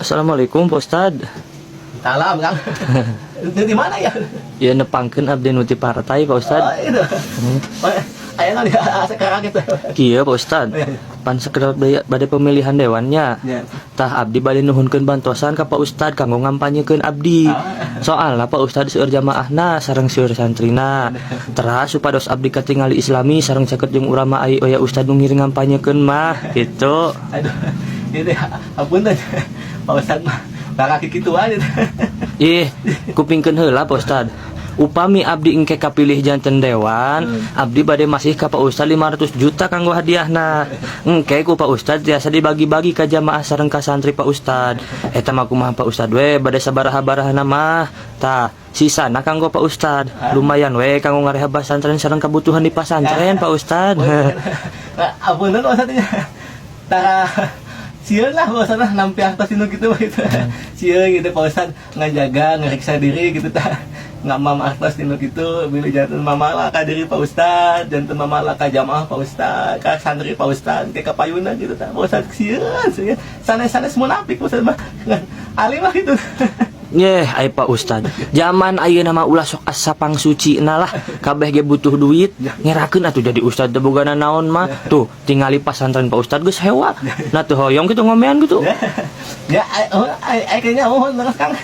Assalamualaikum Pak Ustad. Salam Kang. Di mana ya? Ya nepangkeun abdi nu ti partai Pak Ustad. Oh, itu. Ayeuna dia sekarang gitu. Kieu Pak Ustad. Pan sakedar bade pemilihan dewannya. Ya. Tah abdi bade nuhunkeun bantosan ka Pak Ustad kanggo ngampanyekeun abdi. Soalna Pak Ustad seueur jamaahna sareng seueur santrina. Teras supados abdi katingali islami sareng caket jeung urang mah ai oya Ustad nu ngiring ngampanyekeun mah gitu. Aduh. Ini apunten. Pak Ustad mah bakal kitu aja. Ih, kupingkeun heula Pak Ustad. Upami abdi engke kapilih janten dewan, abdi bade masih ka Pak Ustad 500 juta kanggo hadiahna. Engke ku Pak Ustad tiasa dibagi-bagi ka jamaah sareng ka santri Pak Ustad. Eta mah kumaha Pak Ustad we bade sabaraha-barahana mah. Tah, sisana kanggo Pak Ustad. Lumayan we kanggo ngarehab pesantren sareng kebutuhan di pesantren Pak Ustad. Apunten Pak Ustad nya. Tara sieun lah Pak Ustad nampi atas inu gitu gitu. Sieun gitu Pak Ustad ngajaga ngariksa diri gitu tah. Nggak mama atas tino gitu bila jantan mama lah ka diri Pak Ustad, jantan mama lah ka jamaah Pak Ustad, ka santri Pak Ustad, kayak kapayuna gitu tak Pak Ustad sieun sanes-sanes munafik Pak Ustad mah alim lah gitu. Yeh, ai Pak Ustad. Zaman ayeuna mah ulah sok asapang suci lah. Kabeh ge butuh duit. Ngerakeun atuh jadi ustad teu bogana naon mah. Tuh, tingali pasantren Pak Ustad geus hewa. Nah tuh hoyong kitu ngomean gitu. Ya, ai kayaknya lekas Kang.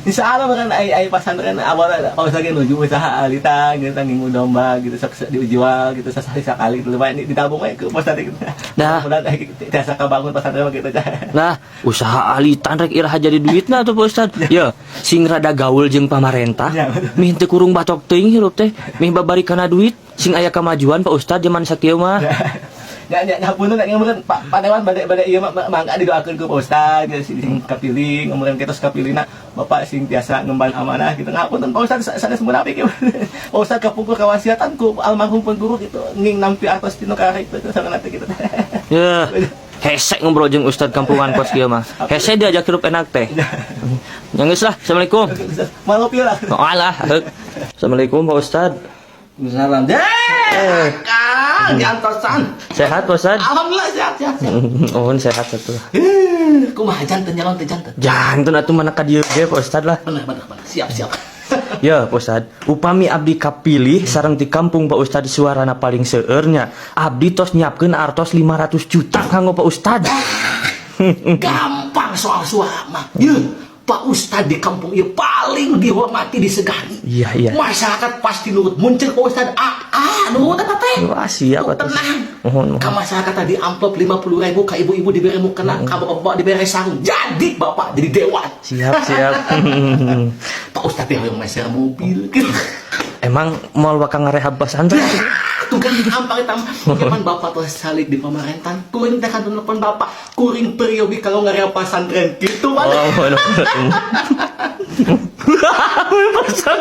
Insya Allah kan ai pasantren awal Pak Ustad nuju usaha alita gitu nginggu domba gitu sok dijual gitu sekali gitu lumayan ditabung we ke Pak Ustad gitu. Dah. Mudah tiasa kabangun pasantren gitu. Nah, usaha alitan rek iraha jadi duitna tuh Pak Ustad. Ya, sing rada gaul jeung pamarentah. Mih teu kurung batok teuing hirup teh. Mih babarikana duit sing aya kamajuan Pak Ustad zaman sakieu mah. Ya punten nek ngamureun Pak Dewan bade ieu mangga didoakeun ku Pak Ustad sing kapilih ngamureun kitos kapilihna Bapak sing tiasa ngemban amanah gitu. Ngapunten Pak Ustad sanes munafik ya. Pak Ustad kapungkur kawasiatan ku almarhum pun guru gitu nging nampi artos tino karek itu sareng gitu. Ya. Hesek ngobrol jeung Ustad kampungan kos kieu mah. Hesek diajak hirup enak teh. Ya geus lah. Assalamualaikum. Malopi lah. Oh alah. Assalamualaikum Pak Ustad. Salam. Kang, diantosan. Sehat Pak Ustad? Alhamdulillah sehat. Oh, sehat atuh. Kumaha janten nyalon teh janten. Janten atuh mana ka dieu ge Pak Ustad lah. Bener. Siap. Ya Pak Ustad, upami abdi kapilih sareng di kampung Pak Ustad suarana paling seueurnya, abdi tos nyiapkeun artos 500 juta kanggo Pak Ustad. Gampang soal suama. Pak Ustad di kampung ieu paling dihormati disegani. Iya. Masyarakat pasti nurut muncul Pak Ustad. Nurut eta teh. Wah, siap atuh. Tenang. Ka masyarakat tadi amplop 50.000 ka ibu-ibu diberi mukena, ka bapak diberi sarung. Jadi Bapak jadi dewan. Siap. Pak Ustad teh hoyong meser mobil. Emang moal bakal ngarehab pesantren? Tuh kan gampang eta mah. Cuman Bapak tuh salik di pamarentan. Kuring teh kan telepon Bapak. Kuring periogi kalau ngarehab pesantren gitu mah. Pasal